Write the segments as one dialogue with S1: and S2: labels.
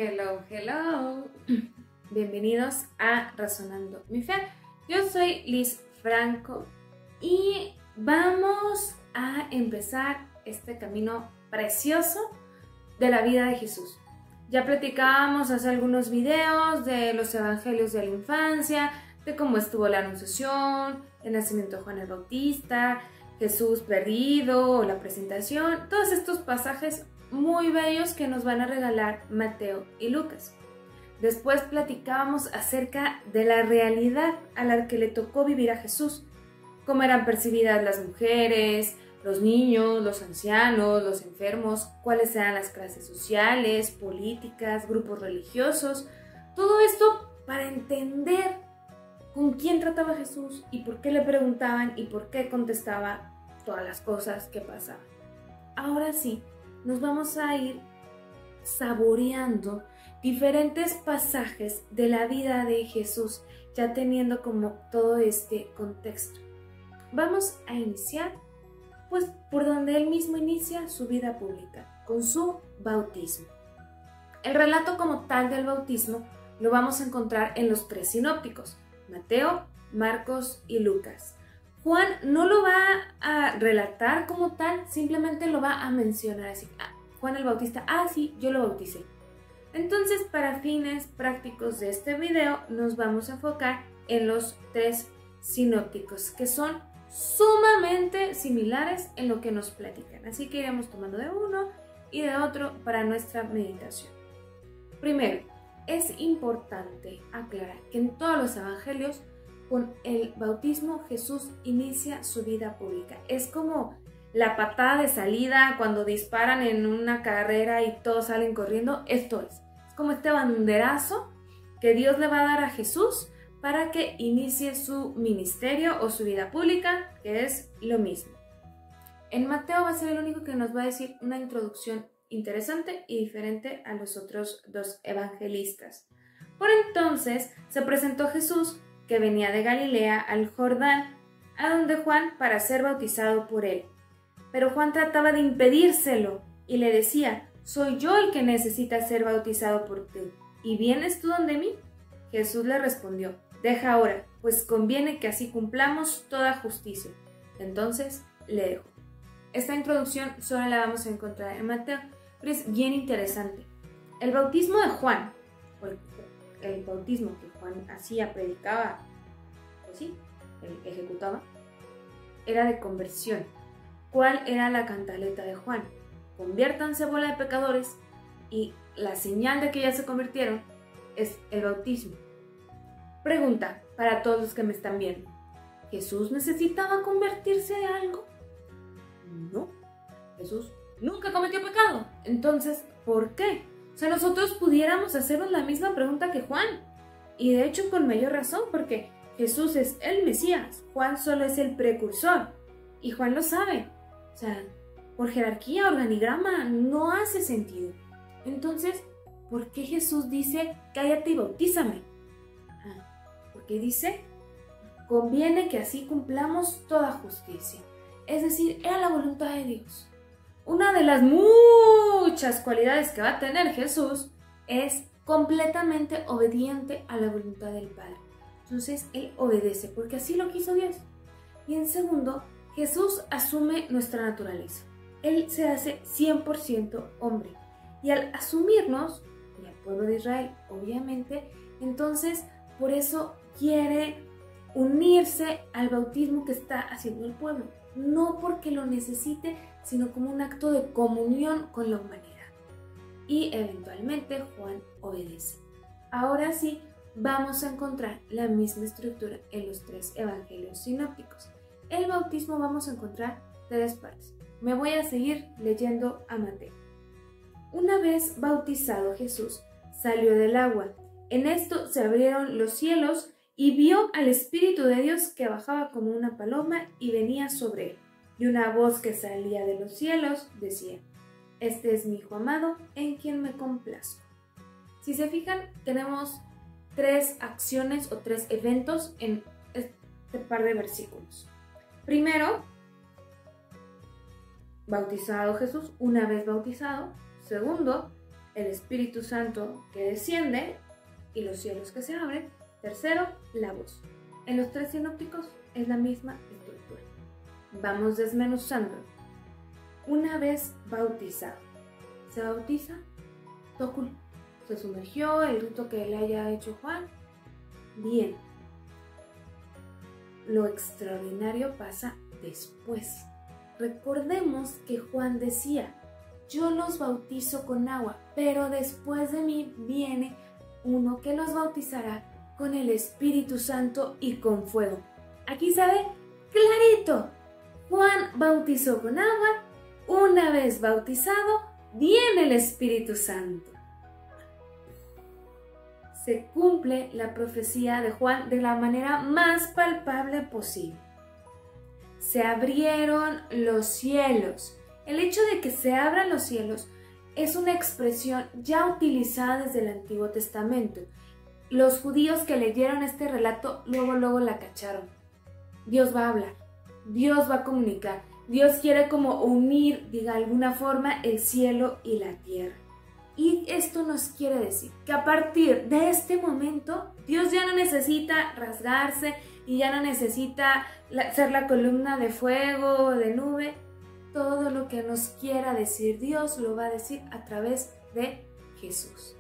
S1: Hello, hello. Bienvenidos a Razonando mi Fe. Yo soy Liz Franco y vamos a empezar este camino precioso de la vida de Jesús. Ya platicábamos hace algunos videos de los evangelios de la infancia, de cómo estuvo la anunciación, el nacimiento de Juan el Bautista, Jesús perdido, la presentación, todos estos pasajes muy bellos que nos van a regalar Mateo y Lucas. Después platicábamos acerca de la realidad a la que le tocó vivir a Jesús, cómo eran percibidas las mujeres, los niños, los ancianos, los enfermos, cuáles eran las clases sociales, políticas, grupos religiosos, todo esto para entender con quién trataba Jesús y por qué le preguntaban y por qué contestaba todas las cosas que pasaban. Ahora sí, nos vamos a ir saboreando diferentes pasajes de la vida de Jesús, ya teniendo como todo este contexto. Vamos a iniciar pues por donde él mismo inicia su vida pública, con su bautismo. El relato como tal del bautismo lo vamos a encontrar en los tres sinópticos, Mateo, Marcos y Lucas. Juan no lo va a relatar como tal, simplemente lo va a mencionar así. Juan el Bautista, sí, yo lo bauticé. Entonces, para fines prácticos de este video, nos vamos a enfocar en los tres sinópticos, que son sumamente similares en lo que nos platican. Así que iremos tomando de uno y de otro para nuestra meditación. Primero, es importante aclarar que en todos los evangelios, con el bautismo, Jesús inicia su vida pública. Es como la patada de salida cuando disparan en una carrera y todos salen corriendo. Esto es como este banderazo que Dios le va a dar a Jesús para que inicie su ministerio o su vida pública, que es lo mismo. En Mateo va a ser el único que nos va a decir una introducción interesante y diferente a los otros dos evangelistas. Por entonces se presentó Jesús, que venía de Galilea al Jordán, a donde Juan para ser bautizado por él. Pero Juan trataba de impedírselo y le decía: soy yo el que necesita ser bautizado por ti, ¿y vienes tú donde mí? Jesús le respondió: deja ahora, pues conviene que así cumplamos toda justicia. Entonces le dejó. Esta introducción solo la vamos a encontrar en Mateo, pero es bien interesante. El bautismo de Juan, el bautismo que Juan hacía, predicaba, pues sí, ejecutaba, era de conversión. ¿Cuál era la cantaleta de Juan? Conviértanse, bola de pecadores, y la señal de que ya se convirtieron es el bautismo. Pregunta para todos los que me están viendo: ¿Jesús necesitaba convertirse de algo? No, Jesús nunca cometió pecado. Entonces, ¿por qué? O sea, nosotros pudiéramos hacernos la misma pregunta que Juan, y de hecho con mayor razón, porque Jesús es el Mesías, Juan solo es el precursor, y Juan lo sabe. O sea, por jerarquía, organigrama, no hace sentido. Entonces, ¿por qué Jesús dice: cállate y bautízame? Porque dice: conviene que así cumplamos toda justicia. Es decir, era la voluntad de Dios. Una de las muchas cualidades que va a tener Jesús es completamente obediente a la voluntad del Padre. Entonces, Él obedece porque así lo quiso Dios. Y en segundo, Jesús asume nuestra naturaleza. Él se hace 100% hombre. Y al asumirnos, y al pueblo de Israel, obviamente, entonces por eso quiere unirse al bautismo que está haciendo el pueblo. No porque lo necesite, sino como un acto de comunión con la humanidad. Y eventualmente Juan obedece. Ahora sí, vamos a encontrar la misma estructura en los tres evangelios sinópticos. El bautismo vamos a encontrar tres partes. Me voy a seguir leyendo a Mateo. Una vez bautizado Jesús, salió del agua. En esto se abrieron los cielos y vio al Espíritu de Dios que bajaba como una paloma y venía sobre él. Y una voz que salía de los cielos decía: este es mi Hijo amado, en quien me complazco. Si se fijan, tenemos tres acciones o tres eventos en este par de versículos. Primero, bautizado Jesús, una vez bautizado. Segundo, el Espíritu Santo que desciende y los cielos que se abren. Tercero, la voz. En los tres sinópticos es la misma estructura. Vamos desmenuzando. Una vez bautizado, se bautiza, tóculo, se sumergió, el rito que le haya hecho Juan. Bien. Lo extraordinario pasa después. Recordemos que Juan decía: yo los bautizo con agua, pero después de mí viene uno que los bautizará con el Espíritu Santo y con fuego. Aquí se ve clarito. Juan bautizó con agua, una vez bautizado, viene el Espíritu Santo. Se cumple la profecía de Juan de la manera más palpable posible. Se abrieron los cielos. El hecho de que se abran los cielos es una expresión ya utilizada desde el Antiguo Testamento. Los judíos que leyeron este relato luego la cacharon. Dios va a hablar, Dios va a comunicar, Dios quiere como unir, de alguna forma, el cielo y la tierra. Y esto nos quiere decir que a partir de este momento, Dios ya no necesita rasgarse y ya no necesita ser la columna de fuego o de nube. Todo lo que nos quiera decir Dios lo va a decir a través de Jesús.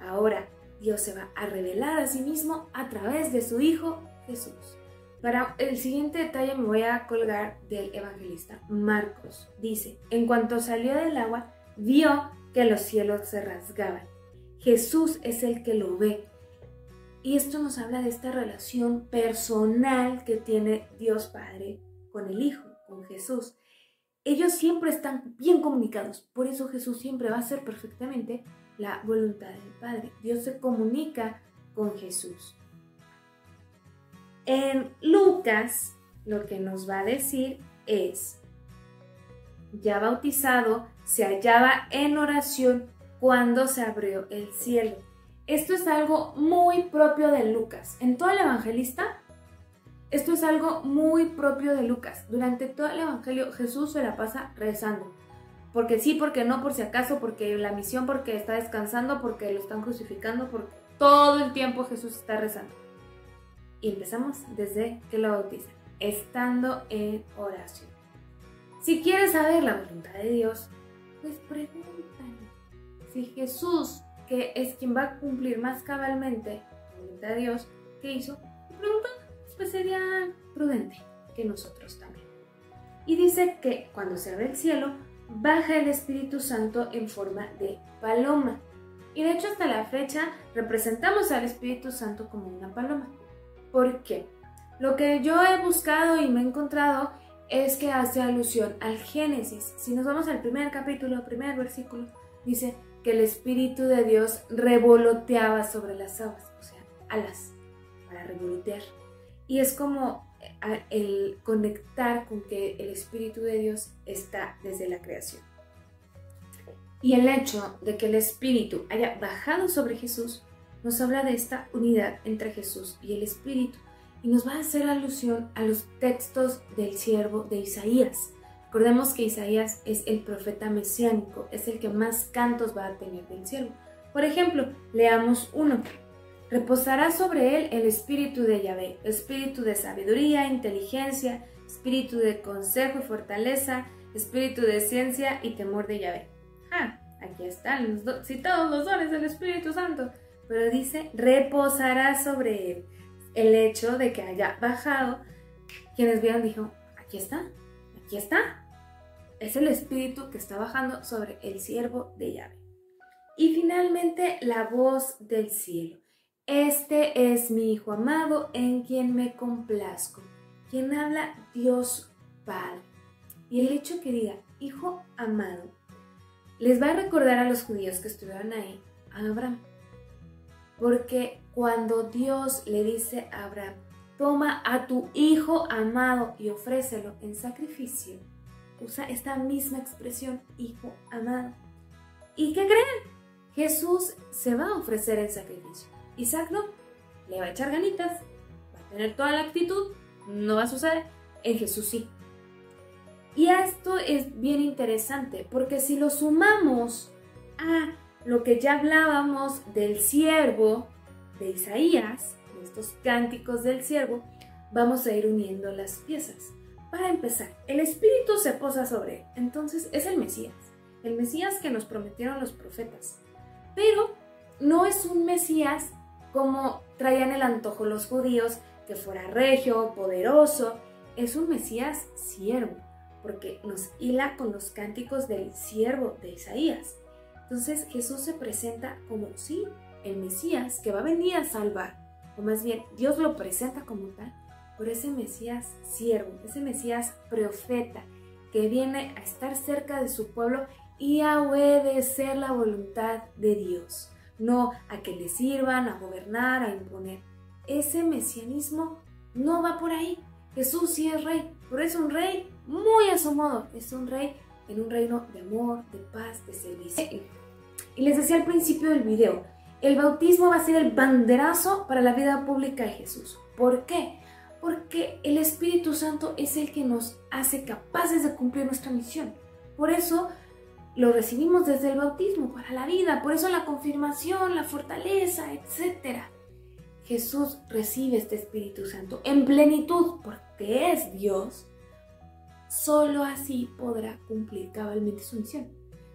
S1: Ahora, Dios se va a revelar a sí mismo a través de su Hijo Jesús. Para el siguiente detalle me voy a colgar del evangelista Marcos. Dice: en cuanto salió del agua, vio que los cielos se rasgaban. Jesús es el que lo ve. Y esto nos habla de esta relación personal que tiene Dios Padre con el Hijo, con Jesús. Ellos siempre están bien comunicados, por eso Jesús siempre va a hacer perfectamente la voluntad del Padre. Dios se comunica con Jesús. En Lucas, lo que nos va a decir es: ya bautizado, se hallaba en oración cuando se abrió el cielo. Esto es algo muy propio de Lucas. En todo el evangelista, esto es algo muy propio de Lucas. Durante todo el evangelio, Jesús se la pasa rezando. Porque sí, porque no, por si acaso, porque la misión, porque está descansando, porque lo están crucificando, porque todo el tiempo Jesús está rezando. Y empezamos desde que lo bautizan, estando en oración. Si quieres saber la voluntad de Dios, pues pregúntale. Si Jesús, que es quien va a cumplir más cabalmente la voluntad de Dios, ¿qué hizo? Pregunta, pues sería prudente que nosotros también. Y dice que cuando se abre el cielo, baja el Espíritu Santo en forma de paloma. Y de hecho hasta la fecha representamos al Espíritu Santo como una paloma. ¿Por qué? Lo que yo he buscado y me he encontrado es que hace alusión al Génesis. Si nos vamos al primer capítulo, primer versículo, dice que el Espíritu de Dios revoloteaba sobre las aguas, o sea, alas para revolotear. Y es como el conectar con que el Espíritu de Dios está desde la creación. Y el hecho de que el Espíritu haya bajado sobre Jesús nos habla de esta unidad entre Jesús y el Espíritu y nos va a hacer alusión a los textos del siervo de Isaías. Recordemos que Isaías es el profeta mesiánico, es el que más cantos va a tener del siervo. Por ejemplo, leamos uno. Reposará sobre él el espíritu de Yahvé, espíritu de sabiduría, inteligencia, espíritu de consejo y fortaleza, espíritu de ciencia y temor de Yahvé. Aquí están citados los dones del Espíritu Santo. Pero dice, reposará sobre él. El hecho de que haya bajado, quienes vieron dijo, aquí está. Es el Espíritu que está bajando sobre el siervo de Yahvé. Y finalmente, la voz del cielo. Este es mi Hijo amado en quien me complazco. Quien habla, Dios Padre. Y el hecho que diga, Hijo amado, les va a recordar a los judíos que estuvieron ahí, a Abraham. Porque cuando Dios le dice a Abraham, toma a tu hijo amado y ofrécelo en sacrificio, usa esta misma expresión, hijo amado. ¿Y qué creen? Jesús se va a ofrecer en sacrificio. Isaac no, le va a echar ganitas, va a tener toda la actitud, no va a suceder. En Jesús sí. Y esto es bien interesante, porque si lo sumamos a lo que ya hablábamos del siervo de Isaías, de estos cánticos del siervo, vamos a ir uniendo las piezas. Para empezar, el Espíritu se posa sobre él, entonces es el Mesías que nos prometieron los profetas. Pero no es un Mesías como traían el antojo los judíos, que fuera regio, poderoso. Es un Mesías siervo, porque nos hila con los cánticos del siervo de Isaías. Entonces Jesús se presenta como, sí, el Mesías que va a venir a salvar, o más bien Dios lo presenta como tal, por ese Mesías siervo, ese Mesías profeta, que viene a estar cerca de su pueblo y a obedecer la voluntad de Dios, no a que le sirvan, a gobernar, a imponer. Ese mesianismo no va por ahí. Jesús sí es rey, pero es un rey muy a su modo, es un rey en un reino de amor, de paz, de servicio. Y les decía al principio del video, el bautismo va a ser el banderazo para la vida pública de Jesús. ¿Por qué? Porque el Espíritu Santo es el que nos hace capaces de cumplir nuestra misión. Por eso lo recibimos desde el bautismo para la vida, por eso la confirmación, la fortaleza, etc. Jesús recibe este Espíritu Santo en plenitud porque es Dios. Solo así podrá cumplir cabalmente su misión.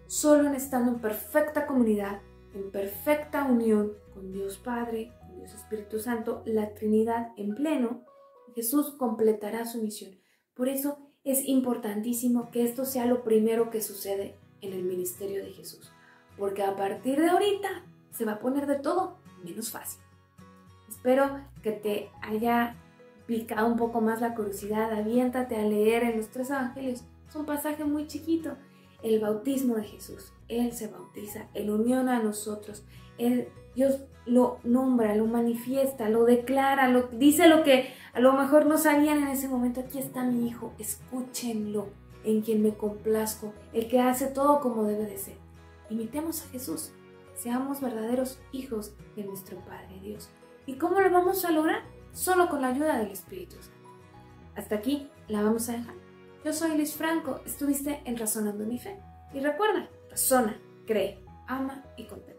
S1: Solo estando en perfecta comunidad, en perfecta unión con Dios Padre, con Dios Espíritu Santo, la Trinidad en pleno, Jesús completará su misión. Por eso es importantísimo que esto sea lo primero que sucede en el ministerio de Jesús. Porque a partir de ahorita se va a poner de todo menos fácil. Espero que te haya picado un poco más la curiosidad. Aviéntate a leer en los 3 evangelios. Es un pasaje muy chiquito. El bautismo de Jesús. Él se bautiza en unión a nosotros. Dios lo nombra, lo manifiesta, lo declara, dice lo que a lo mejor no sabían en ese momento. Aquí está mi hijo, escúchenlo, en quien me complazco, el que hace todo como debe de ser. Imitemos a Jesús. Seamos verdaderos hijos de nuestro Padre Dios. ¿Y cómo lo vamos a lograr? Solo con la ayuda del Espíritu Santo. Hasta aquí la vamos a dejar. Yo soy Liz Franco, estuviste en Razonando mi Fe. Y recuerda, razona, cree, ama y contempla.